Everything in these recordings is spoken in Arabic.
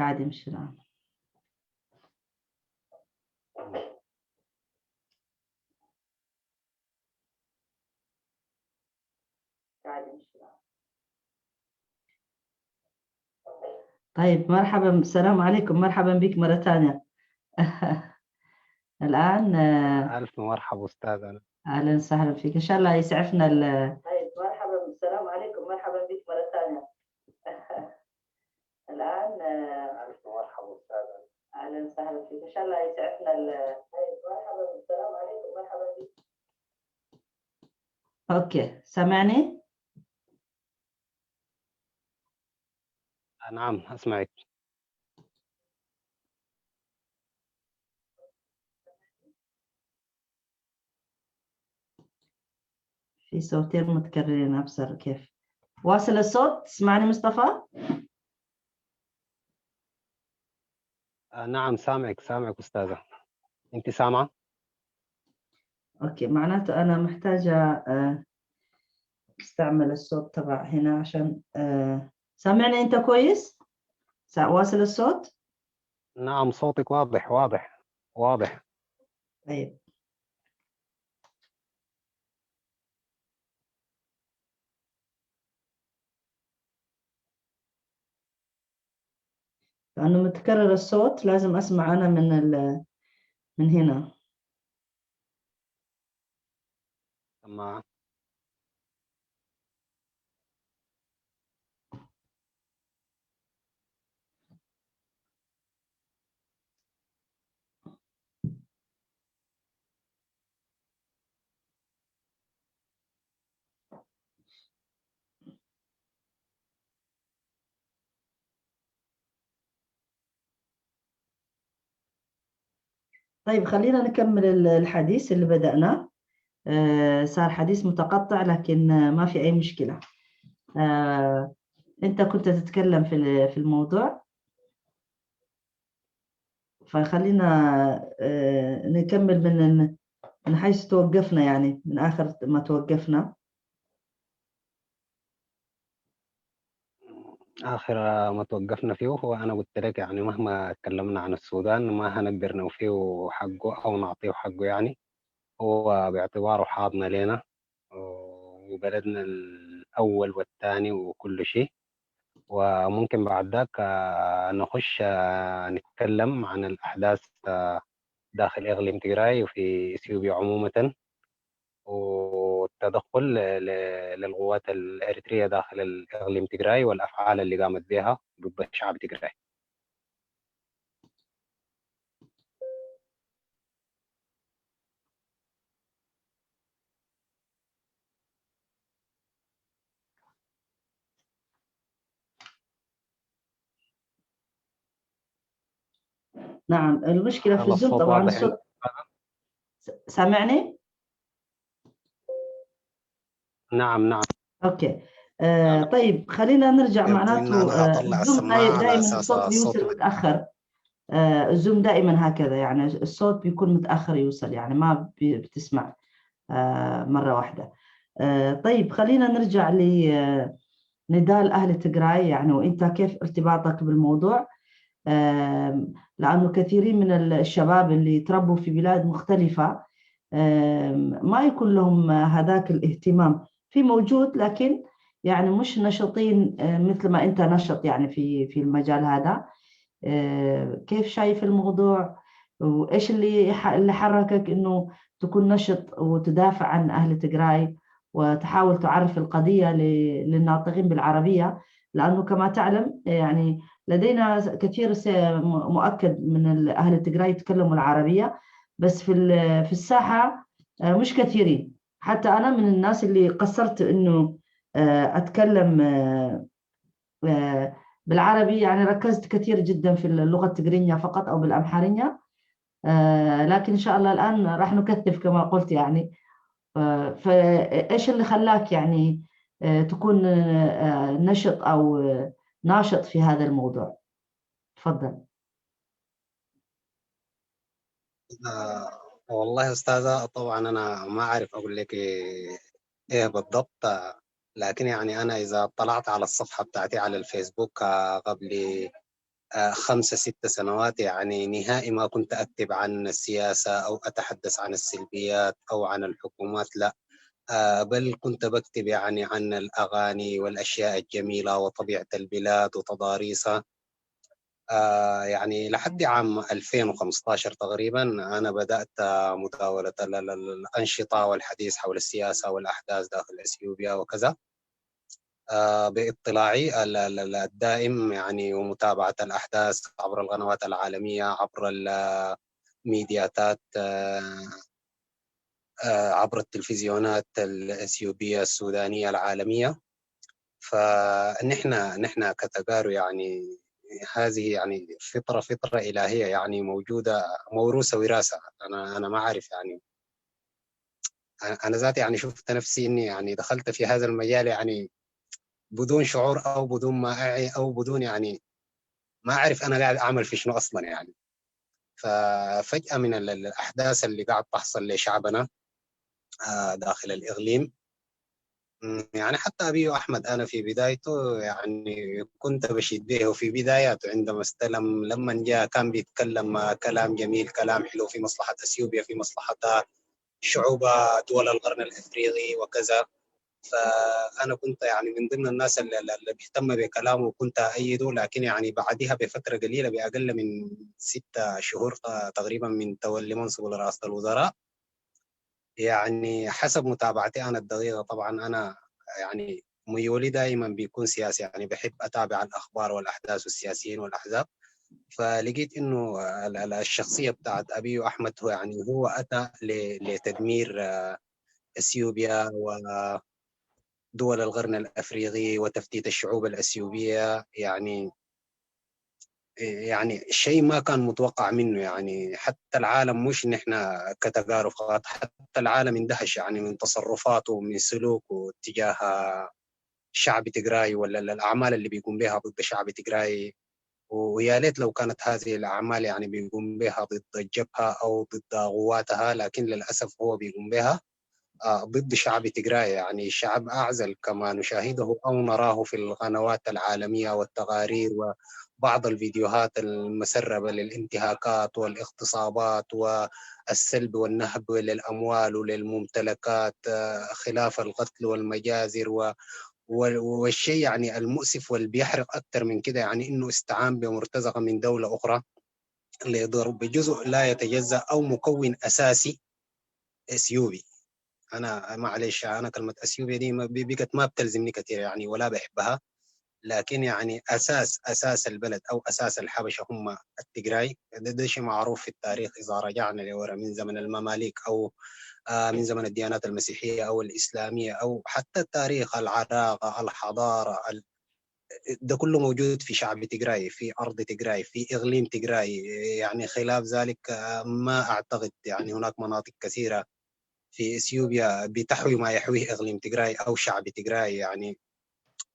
قاعد يمشي الآن. طيب مرحبا، السلام عليكم، مرحبا بك مرة ثانية. الآن ألف مرحبا أستاذ. أهلا وسهلا فيك، إن شاء الله يسعفنا طيب مرحبا، السلام عليكم، مرحبا بك مرة ثانية. الآن ألف مرحبا أستاذ. أهلا وسهلا فيك، إن شاء الله يسعفنا طيب مرحبا، السلام عليكم، مرحبا بك. أوكي، سامعني؟ نعم أسمعك. في صوتين متكررين، أبصر كيف. واصل الصوت؟ تسمعني مصطفى؟ نعم سامعك أستاذة. أنت سامعة؟ أوكي، معناته أنا محتاجة استعمل الصوت تبع هنا عشان سامعني أنت كويس؟ واصل الصوت؟ نعم صوتك واضح. طيب لأنه متكرر الصوت لازم أسمع أنا من هنا. تمام. طيب خلينا نكمل الحديث اللي بدأناه. صار حديث متقطع لكن ما في أي مشكلة. أنت كنت تتكلم في الموضوع، فخلينا نكمل من حيث توقفنا، يعني من آخر ما توقفنا. آخر ما توقفنا فيه هو أنا قلت لك يعني مهما تكلمنا عن السودان ما هنقدر نوفيه حقه أو نعطيه حقه، يعني هو باعتباره حاضنة لنا وبلدنا الأول والثاني وكل شيء. وممكن بعد ذاك نخش نتكلم عن الأحداث داخل إقليم تجراي وفي إثيوبيا عموما، والتدخل للقوات الإريترية داخل الإقليم تجراي والأفعال اللي قامت بها ضد شعب تجراي. نعم، المشكلة في هل الزوم الصوت طبعا. واضح الصوت عندك؟ سامعني؟ نعم. أوكي. طيب خلينا نرجع. يبدو إن معناته أنا هطلع الزوم السماعة على دائما أساس الصوت الصوت بيوصل متأخر. الزوم دائما هكذا، يعني الصوت بيكون متأخر يوصل، يعني ما بتسمع مرة واحدة. طيب خلينا نرجع لنضال أهل تجراي، يعني وإنت كيف ارتباطك بالموضوع. لأنه كثيرين من الشباب اللي تربوا في بلاد مختلفة ما يكون لهم هذاك الاهتمام. في موجود لكن يعني مش نشطين مثل ما أنت نشط يعني في المجال هذا. كيف شايف الموضوع، وإيش اللي حركك إنه تكون نشط وتدافع عن أهل تجراي وتحاول تعرف القضية للناطقين بالعربية؟ لأنه كما تعلم يعني لدينا كثير مؤكد من أهل تجراي يتكلموا العربية، بس في الساحة مش كثيرين. حتى أنا من الناس اللي قصرت إنه أتكلم بالعربي، يعني ركزت كثير جدا في اللغة التجرينية فقط أو بالأمحارية. لكن إن شاء الله الآن راح نكثف كما قلت يعني. فإيش اللي خلاك يعني تكون نشط أو ناشط في هذا الموضوع؟ تفضل. والله أستاذة، طبعا أنا ما أعرف أقول لك إيه بالضبط، لكن يعني أنا إذا طلعت على الصفحة بتاعتي على الفيسبوك قبل 5 6 سنوات يعني نهائي ما كنت أكتب عن السياسة أو أتحدث عن السلبيات أو عن الحكومات، لا. بل كنت بكتب يعني عن الأغاني والأشياء الجميلة وطبيعة البلاد وتضاريسها. يعني لحد عام 2015 تقريبا أنا بدأت مداولة الأنشطة والحديث حول السياسة والأحداث داخل أثيوبيا وكذا، باطلاعي الدائم يعني ومتابعة الأحداث عبر القنوات العالمية، عبر الميدياتات، عبر التلفزيونات الأثيوبية السودانية العالمية. فنحن كتجارو يعني هذه يعني فطرة إلهية يعني موجودة، موروثة وراثة. أنا ما أعرف يعني، أنا ذاتي يعني شفت نفسي إني يعني دخلت في هذا المجال يعني بدون شعور أو بدون ما أعي أو بدون يعني ما أعرف أنا قاعد أعمل في شنو أصلا يعني. ففجأة من الأحداث اللي قاعد تحصل لشعبنا داخل الإقليم، يعني حتى أبي أحمد أنا في بدايته يعني كنت بشيد به في بداياته عندما استلم، لما جاء كان بيتكلم كلام جميل، كلام حلو في مصلحة أثيوبيا، في مصلحة شعوب دول القرن الأفريقي وكذا. فأنا كنت يعني من ضمن الناس اللي بيهتم بكلامه وكنت أيده. لكن يعني بعدها بفترة قليلة، بأقل من 6 شهور تقريبا من تولي منصب رئاسة الوزراء، يعني حسب متابعتي أنا الدقيقة، طبعا أنا يعني ميولي دائما بيكون سياسي، يعني بحب أتابع الأخبار والأحداث والسياسيين والأحزاب. فلقيت إنه الشخصية بتاعت أبي أحمد هو يعني هو أتى لتدمير أثيوبيا ودول القرن الأفريقي وتفتيت الشعوب الأثيوبية. يعني شيء ما كان متوقع منه، يعني حتى العالم مش نحن كتجارب فقط، حتى العالم اندهش يعني من تصرفاته ومن سلوكه تجاه شعب تجراي ولا الأعمال اللي بيقوم بها ضد شعب تجراي. ويا ليت لو كانت هذه الأعمال يعني بيقوم بها ضد الجبهة أو ضد قواتها، لكن للأسف هو بيقوم بها ضد شعب تجراي، يعني شعب أعزل كما نشاهده أو نراه في القنوات العالمية والتقارير وبعض الفيديوهات المسربة للانتهاكات والاغتصابات والسلب والنهب للأموال وللممتلكات، خلاف القتل والمجازر. والشيء يعني المؤسف واللي بيحرق أكثر من كده يعني إنه استعان بمرتزقة من دولة أخرى لضرب جزء لا يتجزأ أو مكون أساسي أثيوبي. أنا معلش، أنا كلمة أثيوبيا دي بقت ما بتلزمني كثير يعني ولا بحبها، لكن يعني أساس البلد أو أساس الحبشة هم التجراي. ده شيء معروف في التاريخ إذا رجعنا لورا من زمن المماليك أو من زمن الديانات المسيحية أو الإسلامية أو حتى التاريخ، العراقة، الحضارة، ده كله موجود في شعب تجراي، في أرض تجراي، في إقليم تجراي. يعني خلاف ذلك ما أعتقد يعني هناك مناطق كثيرة في إثيوبيا بتحوي ما يحويه إقليم تجراي أو شعب تجراي يعني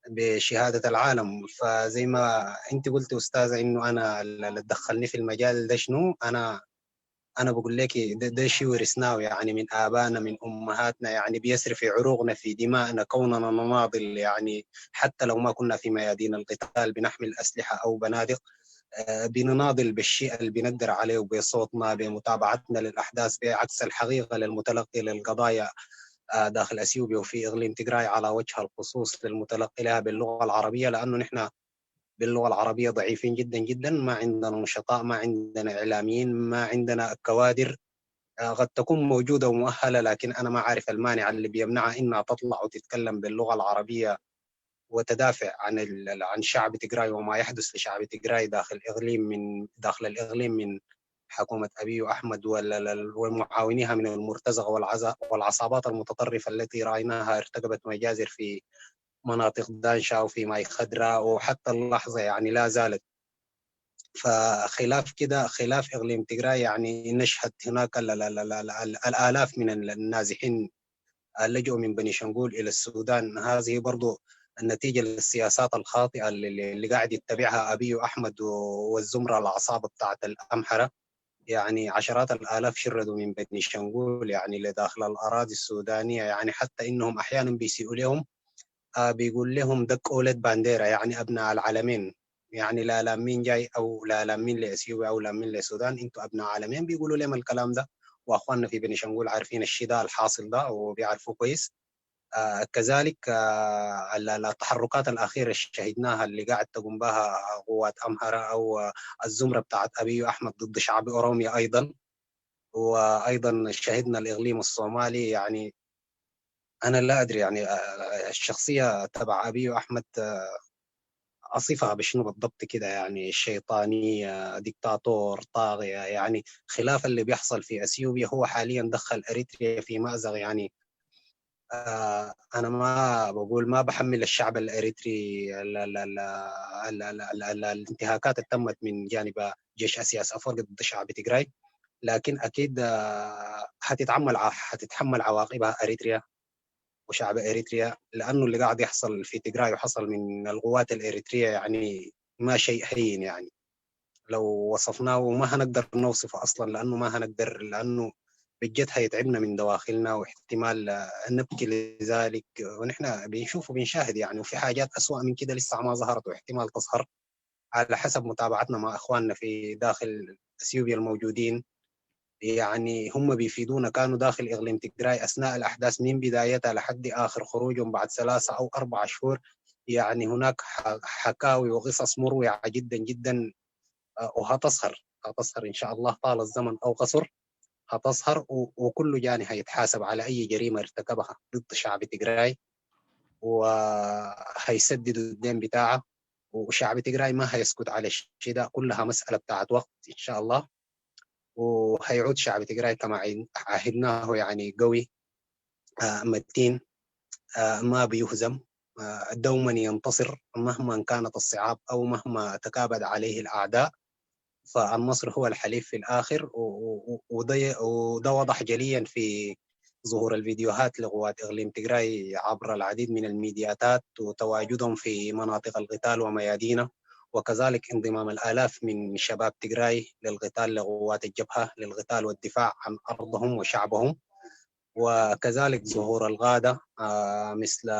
بشهادة العالم. فزي ما أنت قلت أستاذة إنه أنا اللي دخلني في المجال ده شنو، أنا بقول لك ده شيء ورثناه يعني من آبائنا من أمهاتنا، يعني بيسري في عروقنا في دمائنا كوننا نناضل، يعني حتى لو ما كنا في ميادين القتال بنحمل أسلحة أو بنادق، بنناضل بالشيء اللي بنقدر عليه بصوتنا بمتابعتنا للأحداث بعكس الحقيقة للمتلقي للقضايا داخل أثيوبيا وفي إقليم تجراي على وجه الخصوص للمتلقي لها باللغة العربية، لأنه نحن باللغة العربية ضعيفين جدا جدا، ما عندنا نشطاء، ما عندنا إعلاميين، ما عندنا كوادر قد تكون موجودة ومؤهلة، لكن أنا ما أعرف المانع اللي بيمنعها إنها تطلع وتتكلم باللغة العربية وتدافع عن شعب تجراي وما يحدث لشعب تجراي داخل الإقليم من حكومة أبي أحمد ومعاونيها من المرتزقة والعصابات المتطرفة التي رأيناها ارتكبت مجازر في مناطق دانشا وفي ماي خضراء وحتى اللحظة يعني لا زالت. فخلاف كده، خلاف إقليم تجراي يعني نشهد هناك الآلاف من النازحين لجؤوا من بني شنغول إلى السودان. هذه برضو النتيجة للسياسات الخاطئة اللي قاعد يتبعها أبي أحمد والزمرة العصابة بتاعت الأمحرة. يعني عشرات الآلاف شردوا من بني شنغول يعني لداخل الأراضي السودانية، يعني حتى إنهم أحيانا بيسيئوا لهم، بيقول لهم دك أولاد بانديرا يعني أبناء العلمين. يعني لا لامين جاي او لا لامين لاثيوبيا او لامين للسودان، انتوا ابناء عالمين. بيقولوا لهم الكلام ده، واخواننا في بني شنغول عارفين الشيء ده الحاصل ده وبيعرفوا كويس. كذلك التحركات الأخيرة اللي شهدناها اللي قاعد تقوم بها قوات أمهرة أو الزمرة بتاعت أبي أحمد ضد شعب أوروميا أيضا، وأيضا شهدنا الإقليم الصومالي. يعني أنا لا أدري يعني الشخصية تبع أبي أحمد أصفها بشنو بالضبط كده، يعني شيطانية، ديكتاتور، طاغية. يعني خلاف اللي بيحصل في أثيوبيا هو حاليا دخل أريتريا في مأزق. يعني أنا ما بقول ما بحمل الشعب الإريتري الانتهاكات اللي تمت من جانب جيش أسياس أفورق ضد شعب تيغراي، لكن أكيد هتتحمل عواقبها أريتريا وشعب إريتريا، لأنه اللي قاعد يحصل في تيغراي وحصل من القوات الإريترية يعني ما شيء هين. يعني لو وصفناه ما هنقدر نوصفه أصلا، لأنه بجد هيتعبنا من دواخلنا، واحتمال نبكي لذلك. ونحن بنشوف وبنشاهد يعني، وفي حاجات أسوأ من كده لسه ما ظهرت واحتمال تظهر على حسب متابعتنا مع إخواننا في داخل أثيوبيا الموجودين. يعني هم بيفيدونا، كانوا داخل إقليم تيغراي أثناء الأحداث من بدايتها لحد آخر خروجهم بعد 3 أو 4 شهور. يعني هناك حكاوي وقصص مروعة جدا جدا، وهتظهر إن شاء الله طال الزمن أو قصر. هتظهر وكل جاني هيتحاسب على أي جريمة ارتكبها ضد شعب تيغراي، وهيسددوا الدين بتاعه. وشعب تيغراي ما هيسكت على الشيء ده، كلها مسألة بتاعت وقت إن شاء الله. وهيعود شعب تيغراي كما عهدناه يعني قوي، متين، ما بيهزم، دوما ينتصر مهما كانت الصعاب أو مهما تكابد عليه الأعداء. فالنصر هو الحليف في الآخر. وده وضح جليا في ظهور الفيديوهات لقوات إقليم تيغراي عبر العديد من الميدياتات، وتواجدهم في مناطق القتال وميادينه، وكذلك انضمام الآلاف من شباب تيغراي للقتال لقوات الجبهة للقتال والدفاع عن أرضهم وشعبهم. وكذلك ظهور القادة مثل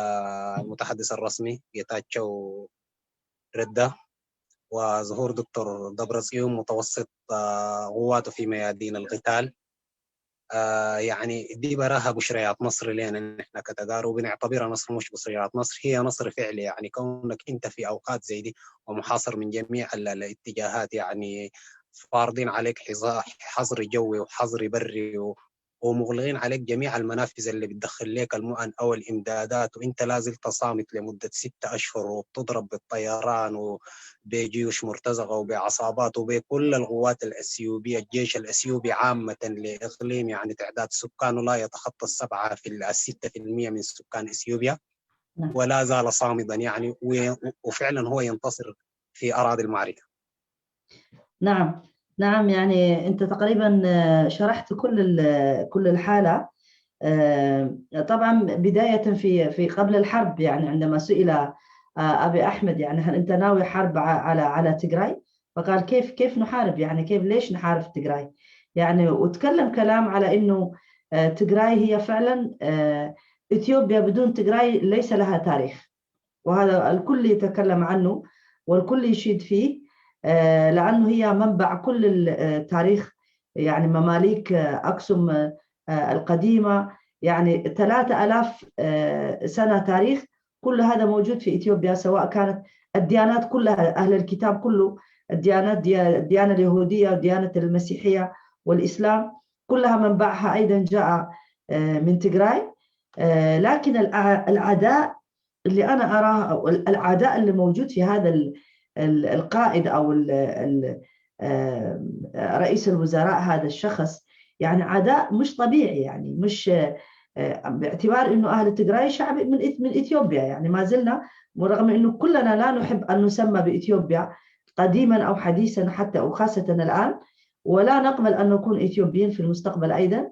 المتحدث الرسمي جيتاتشو ردا، وظهور دكتور دبرسيوم متوسط قواته في ميادين القتال. يعني دي براها بشريات نصر لنا نحن كتجارب، بنعتبرها نصر مش بشريات نصر، هي نصر فعلي. يعني كونك انت في اوقات زي دي ومحاصر من جميع الاتجاهات، يعني فارضين عليك حظر جوي وحظر بري، ومغلقين عليك جميع المنافذ اللي بتدخل لك المؤن او الامدادات، وانت لازلت صامت لمده 6 اشهر وبتضرب بالطيران وبجيوش مرتزقه وبعصابات وبكل القوات الاثيوبيه. الجيش الاثيوبي عامه لاقليم يعني تعداد سكانه لا يتخطى 6% من سكان اثيوبيا، ولا زال صامدا يعني، وفعلا هو ينتصر في اراضي المعركه. نعم نعم، يعني أنت تقريبا شرحت كل الحالة. طبعا بداية في قبل الحرب، يعني عندما سئل أبي أحمد يعني هل أنت ناوي حرب على تيغراي، فقال كيف نحارب، يعني ليش نحارب تيغراي يعني. وتكلم كلام على إنه تيغراي هي فعلا إثيوبيا بدون تيغراي ليس لها تاريخ، وهذا الكل يتكلم عنه والكل يشيد فيه، لأنه هي منبع كل التاريخ، يعني مماليك أكسوم القديمة، يعني 3000 سنة تاريخ. كل هذا موجود في إثيوبيا، سواء كانت الديانات كلها، أهل الكتاب كله، الديانات، الديانة اليهودية والديانة المسيحية والإسلام، كلها منبعها أيضا جاء من تيغراي. لكن العداء اللي أنا أراه، أو العداء اللي موجود في هذا القائد أو رئيس الوزراء، هذا الشخص، يعني عداء مش طبيعي، يعني مش باعتبار أنه أهل تيغراي شعب من إثيوبيا، يعني ما زلنا، ورغم أنه كلنا لا نحب أن نسمى بإثيوبيا قديما أو حديثا حتى، وخاصة الآن، ولا نقبل أن نكون إثيوبيين في المستقبل أيضا.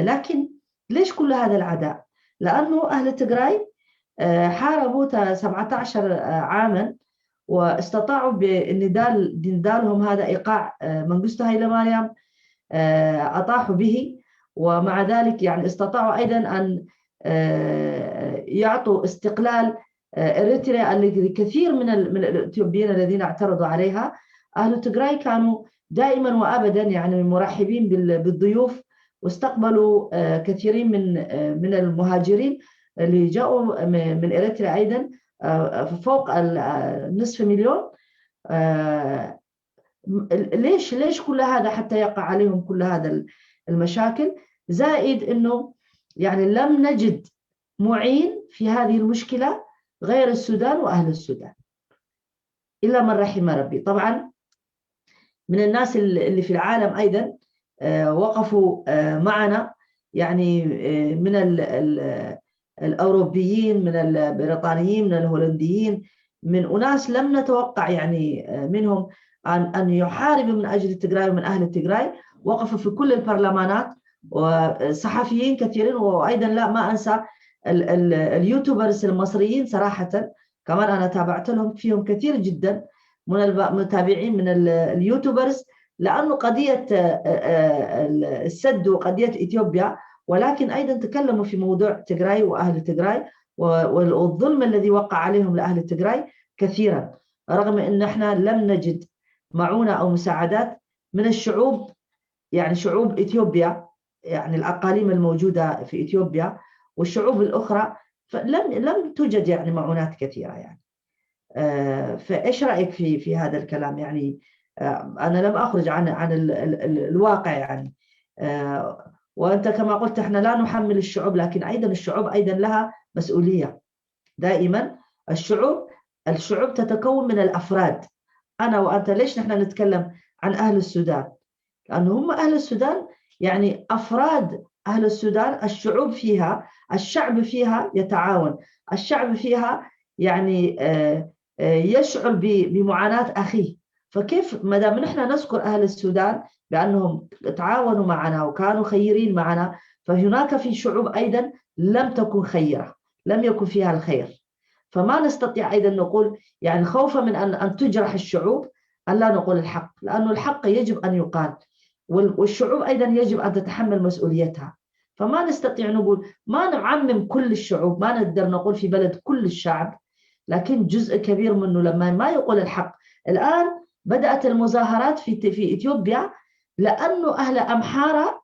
لكن ليش كل هذا العداء؟ لأنه أهل تيغراي حاربوا 17 عاما، واستطاعوا بنضالهم هذا إيقاع منغستو هايلي ماريام، أطاحوا به. ومع ذلك يعني استطاعوا أيضا أن يعطوا استقلال إريتريا الكثير من الإثيوبيين الذين اعترضوا عليها أهل تيغراي كانوا دائما وأبدا يعني مرحبين بالضيوف، واستقبلوا كثيرين من المهاجرين اللي جاءوا من إريتريا أيضا، فوق نصف مليون. ليش كل هذا حتى يقع عليهم كل هذا المشاكل؟ زائد إنه يعني لم نجد معين في هذه المشكلة غير السودان وأهل السودان إلا من رحم ربي. طبعا من الناس اللي في العالم أيضا وقفوا معنا، يعني من الأوروبيين، من البريطانيين، من الهولنديين، من أناس لم نتوقع يعني منهم أن يحاربوا من أجل تيغراي ومن أهل تيغراي. وقفوا في كل البرلمانات، وصحفيين كثيرين، وأيضا لا ما أنسى اليوتيوبرز المصريين صراحة كمان أنا تابعت لهم، فيهم كثير جدا من المتابعين من اليوتيوبرز، لأنه قضية السد وقضية إثيوبيا، ولكن أيضا تكلموا في موضوع تيغراي وأهل تيغراي والظلم الذي وقع عليهم لأهل تيغراي كثيرا، رغم أن احنا لم نجد معونة أو مساعدات من الشعوب، يعني شعوب إثيوبيا، يعني الأقاليم الموجودة في إثيوبيا والشعوب الأخرى، لم توجد يعني معونات كثيرة يعني. فإيش رأيك في هذا الكلام؟ يعني أنا لم أخرج عن الواقع يعني، وأنت كما قلت إحنا لا نحمل الشعوب، لكن أيضا الشعوب أيضا لها مسؤولية. دائما الشعوب تتكون من الأفراد. أنا وأنت ليش نحن نتكلم عن أهل السودان؟ لأنه هم أهل السودان يعني أفراد أهل السودان، الشعب فيها يتعاون، الشعب فيها يعني يشعر بمعاناة أخيه. فكيف ما دام نحن نذكر أهل السودان بأنهم تعاونوا معنا وكانوا خيرين معنا، فهناك في شعوب أيضا لم تكن خيرة، لم يكن فيها الخير. فما نستطيع أيضا نقول يعني خوفا من أن تجرح الشعوب أن لا نقول الحق، لأنه الحق يجب أن يقال، والشعوب أيضا يجب أن تتحمل مسؤوليتها. فما نستطيع نقول، ما نعمم كل الشعوب، ما نقدر نقول في بلد كل الشعب، لكن جزء كبير منه لما ما يقول الحق. الآن بدأت المظاهرات في إثيوبيا لأنه أهل أمحارة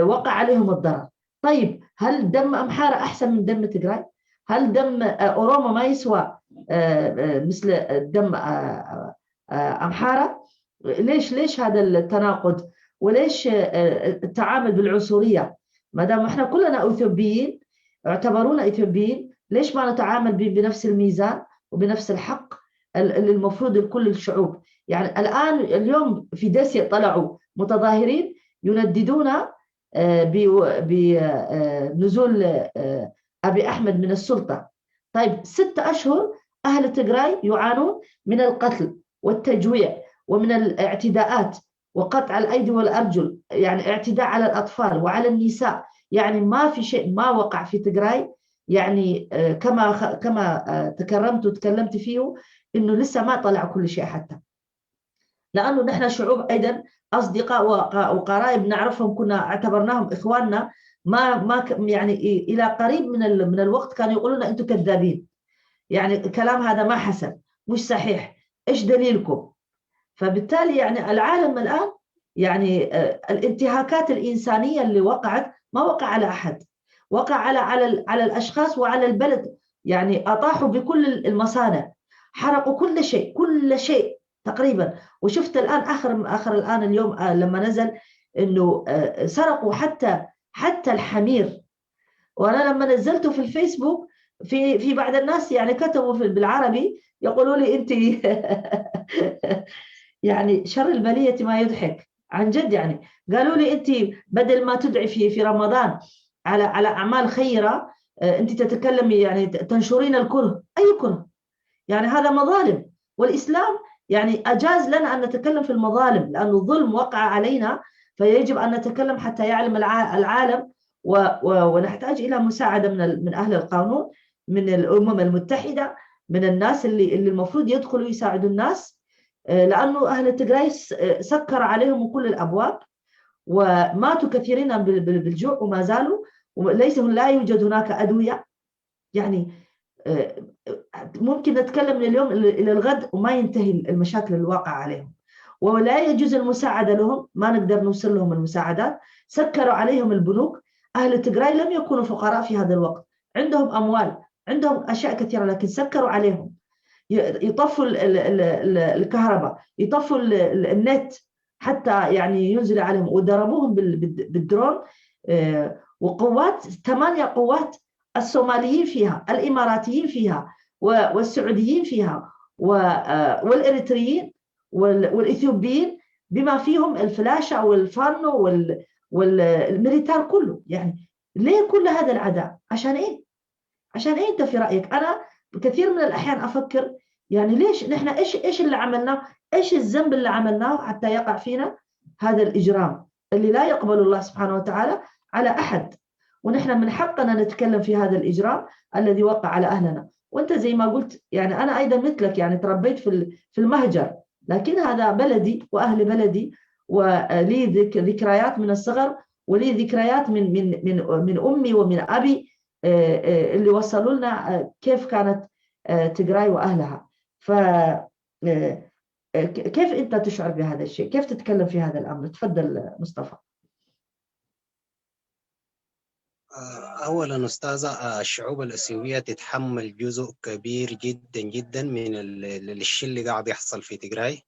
وقع عليهم الضرر. طيب هل دم أمحارة أحسن من دم تيغراي؟ هل دم أوروما ما يسوى مثل دم أمحارة؟ ليش هذا التناقض؟ وليش التعامل بالعنصرية؟ ما دام احنا كلنا إثيوبيين، اعتبرونا إثيوبيين، ليش ما نتعامل بنفس الميزان وبنفس الحق اللي المفروض لكل الشعوب؟ يعني الآن اليوم في داسيا طلعوا متظاهرين ينددون بنزول أبي أحمد من السلطة. طيب 6 أشهر أهل تيغراي يعانون من القتل والتجويع ومن الاعتداءات وقطع الأيدي والأرجل، يعني اعتداء على الأطفال وعلى النساء. يعني ما في شيء ما وقع في تيغراي، يعني كما تكرمت وتكلمت فيه، إنه لسه ما طلع كل شيء، حتى لأنه نحن شعوب أيضا أصدقاء وقرائب نعرفهم، كنا اعتبرناهم إخواننا. ما يعني إلى قريب من الوقت كانوا يقولون أنتم كذابين، يعني الكلام هذا ما حسن، مش صحيح، إيش دليلكم؟ فبالتالي يعني العالم الآن يعني الانتهاكات الإنسانية اللي وقعت ما وقع على أحد، وقع على الأشخاص وعلى البلد. يعني أطاحوا بكل المصانع، حرقوا كل شيء تقريبا. وشفت الآن آخر الآن اليوم لما نزل إنه سرقوا حتى الحمير. وأنا لما نزلته في الفيسبوك في بعض الناس يعني كتبوا بالعربي يقولوا لي أنت يعني شر البلية ما يضحك عن جد. يعني قالوا لي أنت بدل ما تدعي في رمضان على أعمال خيرة، أنت تتكلمي يعني تنشرين الكره. أي كره؟ يعني هذا مظالم، والإسلام يعني أجاز لنا أن نتكلم في المظالم، لأنه الظلم وقع علينا، فيجب أن نتكلم حتى يعلم العالم. ونحتاج إلى مساعدة من أهل القانون، من الأمم المتحدة، من الناس اللي المفروض يدخلوا يساعدوا الناس، لأنه أهل تيغراي سكر عليهم كل الأبواب، وماتوا كثيرين بالجوع وما زالوا، وليس لا يوجد هناك أدوية. يعني ممكن نتكلم من اليوم إلى الغد وما ينتهي المشاكل الواقعة عليهم، ولا يجوز المساعدة لهم، ما نقدر نوصل لهم المساعدات. سكروا عليهم البنوك. أهل تجراي لم يكونوا فقراء في هذا الوقت، عندهم أموال، عندهم أشياء كثيرة، لكن سكروا عليهم. يطفوا الكهرباء، يطفوا النت حتى يعني ينزل عليهم، وضربوهم بالدرون. وقوات 8 قوات، الصوماليين فيها، الإماراتيين فيها، والسعوديين فيها، والإريتريين والإثيوبيين، بما فيهم الفلاشة والفانو والميليتار كله. يعني ليه كل هذا العداء؟ عشان إيه؟ عشان إيه أنت في رأيك؟ أنا بكثير من الأحيان أفكر يعني ليش نحن، إيش اللي عملناه؟ إيش الذنب اللي عملناه حتى يقع فينا هذا الإجرام اللي لا يقبل الله سبحانه وتعالى على أحد؟ ونحن من حقنا نتكلم في هذا الإجرام الذي وقع على أهلنا. وأنت زي ما قلت يعني أنا أيضا مثلك، يعني تربيت في المهجر، لكن هذا بلدي وأهل بلدي، ولي ذكريات من الصغر، ولي ذكريات من أمي ومن أبي اللي وصلوا لنا كيف كانت تجراي وأهلها. ف كيف أنت تشعر بهذا الشيء؟ كيف تتكلم في هذا الأمر؟ تفضل مصطفى. أولا أستاذة، الشعوب الآسيوية تتحمل جزء كبير جدا جدا من الشيء اللي قاعد يحصل في تجراي،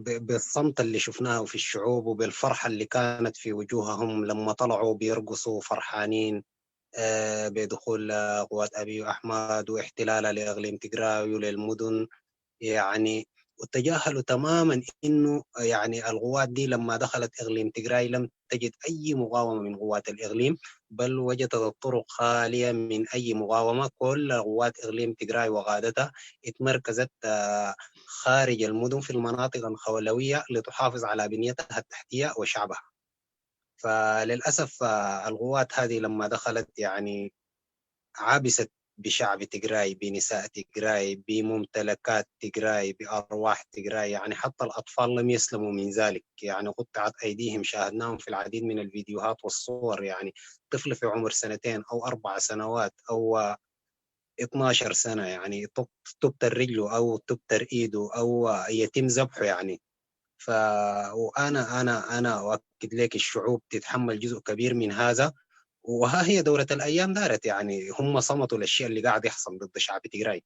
بالصمت اللي شفناه في الشعوب وبالفرحة اللي كانت في وجوههم لما طلعوا بيرقصوا فرحانين بدخول قوات أبي أحمد واحتلالها لإقليم تجراي وللمدن. يعني وتجاهلوا تماما انه يعني القوات دي لما دخلت اقليم تجراي لم تجد اي مقاومه من قوات الاقليم، بل وجدت الطرق خاليه من اي مقاومه. كل قوات اقليم تجراي وقادتها اتمركزت خارج المدن في المناطق الخولويه لتحافظ على بنيتها التحتيه وشعبها. فللاسف القوات هذه لما دخلت يعني عابست بشعب تجراي، بنساء تجراي، بممتلكات تجراي، بأرواح تجراي. يعني حتى الأطفال لم يسلموا من ذلك، يعني قطعت أيديهم، شاهدناهم في العديد من الفيديوهات والصور. يعني طفل في عمر 2 أو 4 سنوات أو 12 سنة يعني تبتر رجله أو تبتر إيده أو يتم ذبحه يعني. وأنا أؤكد لك الشعوب تتحمل جزء كبير من هذا. وها هي دورة الأيام دارت، يعني هم صمتوا للشيء اللي قاعد يحصل ضد شعب تجراي.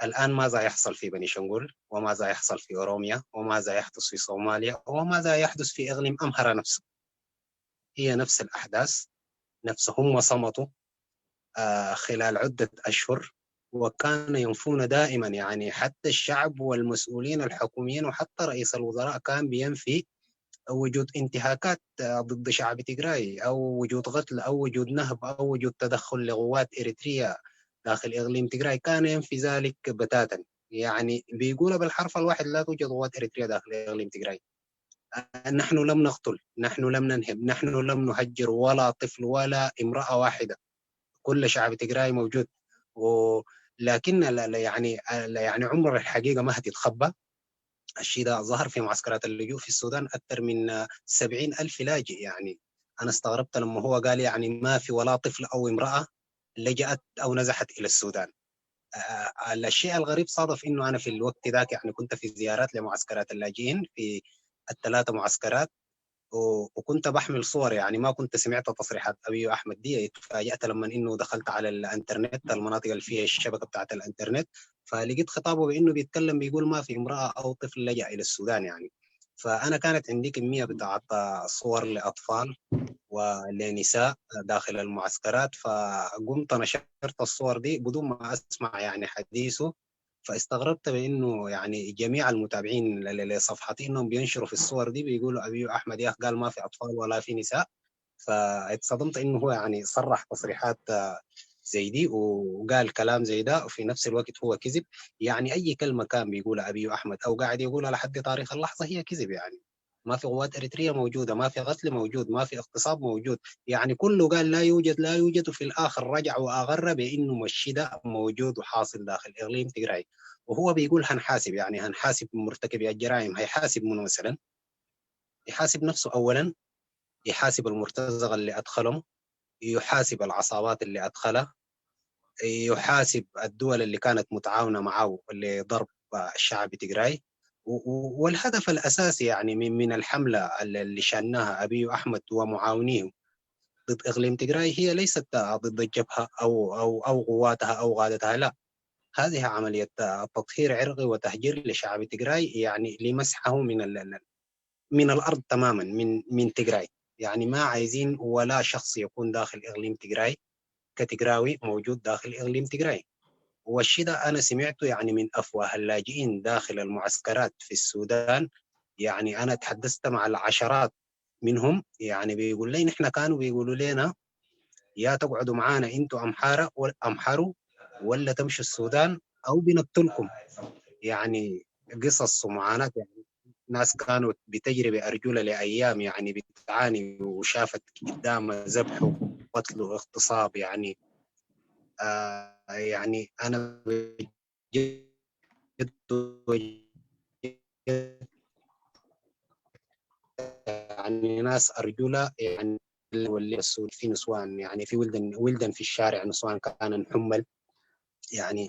الآن ماذا يحصل في بني شنغول، وماذا يحصل في أوروميا، وماذا يحدث في صوماليا، وماذا يحدث في إقليم أمهرة نفسه؟ هي نفس الأحداث، نفس هم صمتوا خلال عدة أشهر، وكان ينفون دائما. يعني حتى الشعب والمسؤولين الحكوميين وحتى رئيس الوزراء كان بينفي وجود انتهاكات ضد شعب تجراي، أو وجود قتل، أو وجود نهب، أو وجود تدخل لقوات إريتريا داخل إقليم تجراي. كان ينفي ذلك بتاتا. يعني بيقول بالحرف الواحد لا توجد قوات إريتريا داخل إقليم تجراي. نحن لم نقتل، نحن لم ننهب، نحن لم نهجر ولا طفل ولا امرأة واحدة. كل شعب تجراي موجود. لكن يعني عمر الحقيقة ما هتتخبى. الشيء ده ظهر في معسكرات اللجوء في السودان، أكثر من 70,000 لاجئ. يعني أنا استغربت لما هو قال يعني ما في ولا طفل أو امرأة لجأت أو نزحت إلى السودان. الشيء الغريب صادف إنه أنا في الوقت ذاك يعني كنت في زيارات لمعسكرات اللاجئين في ال3 معسكرات، وكنت بحمل صور. يعني ما كنت سمعت تصريحات أبي أحمد دي. تفاجأت لما إنه دخلت على الإنترنت، المناطق اللي فيها الشبكة بتاعت الإنترنت، فلقيت خطابه بإنه بيتكلم بيقول ما في امرأة أو طفل لجأ إلى السودان. يعني فأنا كانت عندي كمية بتاعت صور لأطفال ولنساء داخل المعسكرات، فقمت نشرت الصور دي بدون ما أسمع يعني حديثه. فاستغربت بانه يعني جميع المتابعين لصفحتي انهم بينشروا في الصور دي بيقولوا ابي احمد يا قال ما في اطفال ولا في نساء. فاتصدمت انه هو يعني صرح تصريحات زي دي وقال كلام زي ده، وفي نفس الوقت هو كذب. يعني اي كلمه كان بيقولها ابي احمد او قاعد يقولها لحد تاريخ اللحظه هي كذب. يعني ما في قوات اريتريه موجوده، ما في قتل موجود، ما في اغتصاب موجود. يعني كله قال لا يوجد لا يوجد، وفي الاخر رجع واغر بانه مشي ده موجود وحاصل داخل اقليم تجراي. وهو بيقول هنحاسب، يعني هنحاسب مرتكبي الجرائم. هيحاسب منه مثلا؟ يحاسب نفسه اولا، يحاسب المرتزقه اللي ادخلهم، يحاسب العصابات اللي ادخلها، يحاسب الدول اللي كانت متعاونة معه لضرب الشعب تجراي. والهدف الأساسي يعني من الحملة اللي شناها أبي أحمد ومعاونيه ضد إقليم تجراي هي ليست ضد الجبهة أو قواتها أو قادتها، لا، هذه عملية تطهير عرقي وتهجير لشعب تجراي، يعني لمسحه من الأرض تماما، من تجراي. يعني ما عايزين ولا شخص يكون داخل إقليم تجراي كتجراوي موجود داخل إقليم تجراي. والشيء ده أنا سمعته يعني من أفواه اللاجئين داخل المعسكرات في السودان. يعني أنا تحدثت مع العشرات منهم، يعني بيقول لي نحن كانوا بيقولوا لنا يا تقعدوا معانا انتوا أمحاروا ولا تمشوا السودان أو بنقتلكم. يعني قصص ومعاناة، يعني ناس كانوا بتجري بأرجلها لأيام، يعني بتعاني وشافت قدام ذبح وقتل واغتصاب. يعني يعني أنا بجد يعني ناس أرجلها، يعني واللي السود في نسوان، يعني في ولدا في الشارع، نسوان كان حمل. يعني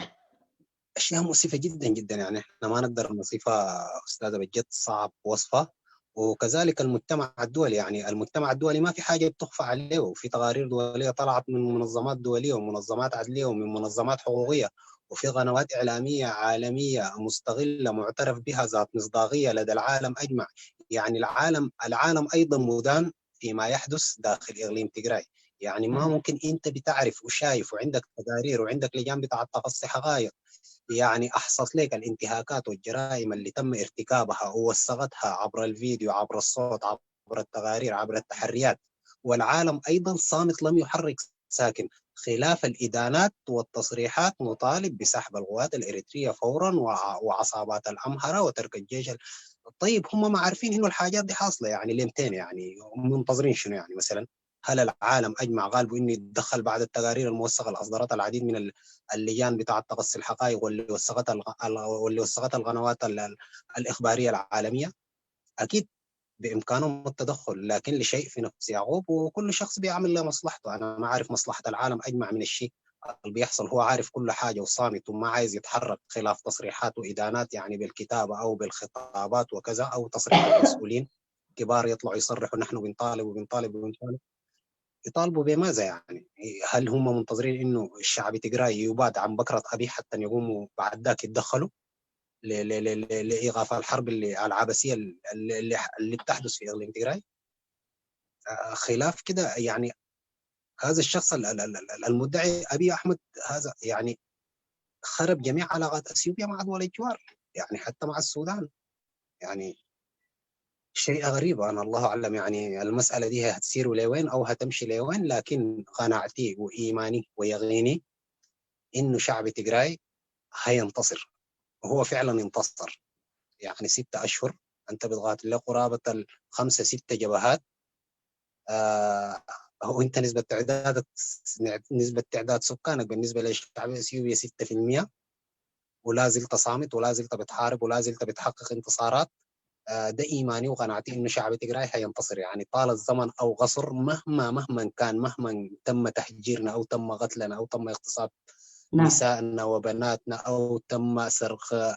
أشياء مؤسفة جدا جدا، يعني إحنا ما نقدر نصفها أستاذة، بجد صعب وصفها. وكذلك المجتمع الدولي، يعني المجتمع الدولي ما في حاجة بتخفى عليه، وفي تقارير دولية طلعت من منظمات دولية ومنظمات عدلية ومن منظمات حقوقية، وفي قنوات إعلامية عالمية مستغلة معترف بها ذات مصداقية لدى العالم أجمع. يعني العالم أيضا مدان فيما يحدث داخل إقليم تجراي. يعني ما ممكن أنت بتعرف وشايف وعندك تقارير وعندك لجان بتاع تقصي حقائق، يعني أحصت لك الانتهاكات والجرائم اللي تم ارتكابها ووثقتها عبر الفيديو، عبر الصوت، عبر التقارير، عبر التحريات، والعالم أيضا صامت لم يحرك ساكن. خلاف الإدانات والتصريحات نطالب بسحب القوات الإريترية فورا وعصابات الأمهرة وترك الجيش. طيب هم ما عارفين إنه الحاجات دي حاصلة، يعني ليمتين، يعني منتظرين شنو؟ يعني مثلا هل العالم أجمع قالوا إنه يتدخل بعد التقارير الموثقة اللي أصدرتها العديد من اللجان بتاعة تقصي الحقائق واللي وثقتها القنوات الإخبارية العالمية؟ أكيد بإمكانهم التدخل، لكن لشيء في نفس يعقوب، وكل شخص بيعمل له مصلحته. أنا ما عارف مصلحة العالم أجمع من الشيء اللي بيحصل. هو عارف كل حاجة وصامت وما عايز يتحرك خلاف تصريحات وإدانات، يعني بالكتابة أو بالخطابات وكذا، أو تصريحات مسؤولين كبار يطلعوا يصرحوا نحن بنطالب وبنطالب وبنطالب. يطالبوا بماذا يعني؟ هل هم منتظرين إنه الشعب تجراي يباد عن بكرة أبي حتى يقوموا بعد ذاك يتدخلوا لإيقاف الحرب العبثية اللي بتحدث في إقليم تجراي؟ خلاف كده يعني هذا الشخص المدعي أبي أحمد هذا يعني خرب جميع علاقات أثيوبيا مع دول الجوار، يعني حتى مع السودان. يعني شيء غريب، أنا الله أعلم يعني المسألة دي هتسير لوين أو هتمشي لوين، لكن قناعتي وإيماني ويقيني إنه شعب تجراي هينتصر، وهو فعلا انتصر. يعني 6 أشهر أنت بتقاتل له قرابة 5-6 جبهات. هو أنت نسبة تعداد سكانك بالنسبة للشعب الأثيوبي 6%، ولا زلت صامت ولا زلت بتحارب ولا زلت بتحقق انتصارات. ده إيماني وقناعتي إنه شعب تجراي هينتصر، يعني طال الزمن أو قصر، مهما كان، مهما تم تحجيرنا أو تم قتلنا أو تم اغتصاب نسائنا وبناتنا أو تم سرقة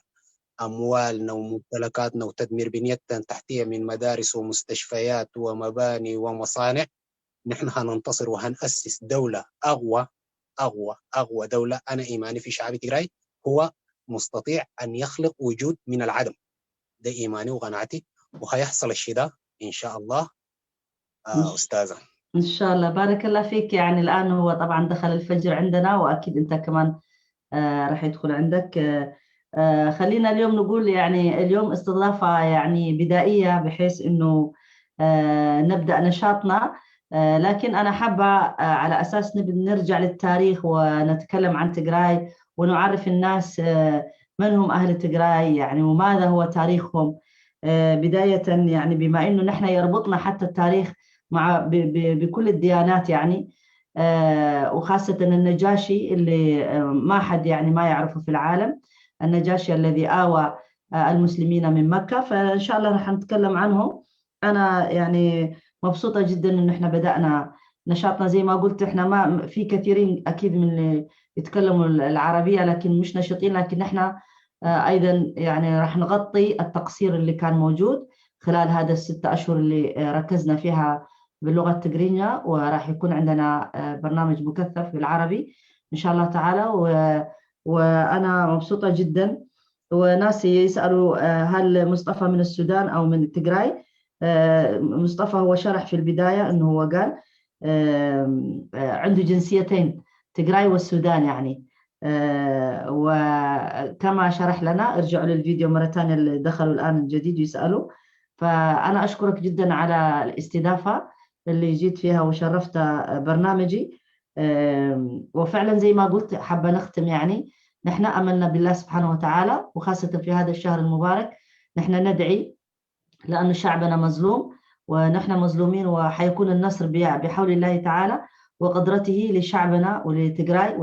أموالنا وممتلكاتنا وتدمير بنيتنا تحتية من مدارس ومستشفيات ومباني ومصانع، نحن هننتصر وهنأسس دولة أقوى دولة. أنا إيماني في شعب تجراي هو مستطيع أن يخلق وجود من العدم، ده إيماني وقناعتي، وهيحصل الشيء ده إن شاء الله. أستاذة إن شاء الله، بارك الله فيك. يعني الآن هو طبعا دخل الفجر عندنا، وأكيد أنت كمان راح يدخل عندك. خلينا اليوم نقول يعني اليوم استضافة يعني بدائية بحيث إنه نبدأ نشاطنا. لكن أنا حابة على أساس نرجع للتاريخ ونتكلم عن تجراي ونعرف الناس من هم أهل تجراي، يعني وماذا هو تاريخهم بداية. يعني بما إنه نحن يربطنا حتى التاريخ مع بكل الديانات، يعني وخاصة النجاشي اللي ما حد يعني ما يعرفه في العالم، النجاشي الذي آوى المسلمين من مكة. فإن شاء الله رح نتكلم عنه. أنا يعني مبسوطة جدا إنه إحنا بدأنا نشاطنا زي ما قلت إحنا ما في كثيرين أكيد من اللي يتكلموا العربية لكن مش نشيطين، لكن إحنا أيضا يعني راح نغطي التقصير اللي كان موجود خلال هذا الستة أشهر اللي ركزنا فيها باللغة التجرينية، وراح يكون عندنا برنامج مكثف بالعربي إن شاء الله تعالى. وأنا مبسوطة جدا. وناس يسألوا هل مصطفى من السودان أو من تجراي؟ مصطفى هو شرح في البداية أنه هو قال عنده جنسيتين، تجراي والسودان يعني. وكما شرح لنا، ارجعوا للفيديو مرة ثانية اللي دخلوا الآن جديد يسألوا. فأنا أشكرك جدا على الاستضافة اللي جيت فيها وشرفت برنامجي. وفعلا زي ما قلت حابة نختم، يعني نحن أملنا بالله سبحانه وتعالى، وخاصة في هذا الشهر المبارك نحن ندعي، لأن شعبنا مظلوم ونحن مظلومين، وحيكون النصر بحول الله تعالى وقدرته لشعبنا ولتجراي،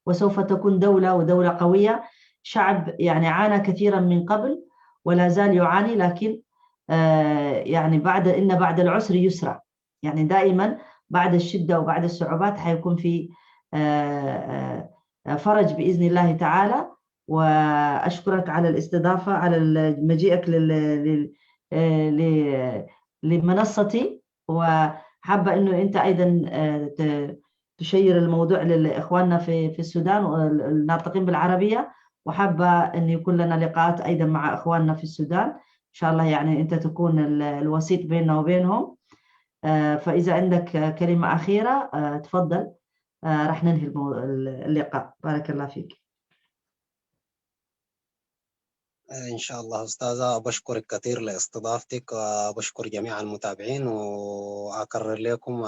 وسوف تكون دولة ودولة قوية. شعب يعني عانى كثيرا من قبل ولا زال يعاني، لكن يعني بعد العسر يسرا، يعني دائما بعد الشدة وبعد الصعوبات حيكون في فرج بإذن الله تعالى. وأشكرك على الاستضافة، على مجيئك لمنصتي، وحابة أنه أنت أيضا تشير الموضوع لإخواننا في السودان والناطقين بالعربية، وحابة أن يكون لنا لقاءات أيضا مع إخواننا في السودان إن شاء الله، يعني أنت تكون الوسيط بيننا وبينهم. فإذا عندك كلمة أخيرة تفضل، راح ننهي اللقاء. بارك الله فيك. إن شاء الله أستاذة، بشكرك كثير لاستضافتك، وبشكر جميع المتابعين، وأكرر لكم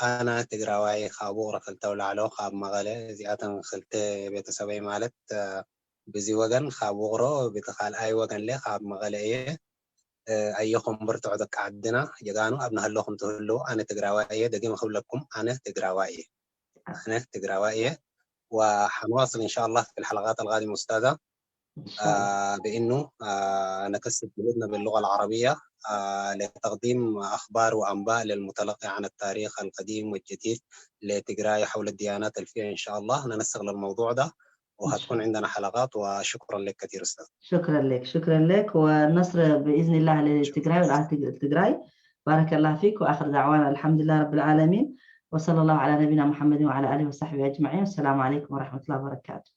أنا تجراوي خابورة خلت ولا خاب مغالي زيادة خلت بيت سبعي مالت بزي وغن خابورة بتخال أي وغن لي خاب مغالي أيكم برتعدك عدنا جدانو أبنها اللهم تهلو أنا تجراوي دقيم خبلكم أنا تجراوي وحنواصل إن شاء الله في الحلقات القادمة أستاذة بأنه نكسب جهودنا باللغة العربية لتقديم أخبار وأنباء للمتلقي عن التاريخ القديم والجديد لتجراي حول الديانات الفية. إن شاء الله ننسق للموضوع ده وهتكون عندنا حلقات. وشكرا لك كثير أستاذ. شكرا لك، والنصر بإذن الله لتجراي والأهل تجراي. بارك الله فيك، وآخر دعوانا الحمد لله رب العالمين، وصلى الله على نبينا محمد وعلى آله وصحبه أجمعين. والسلام عليكم ورحمة الله وبركاته.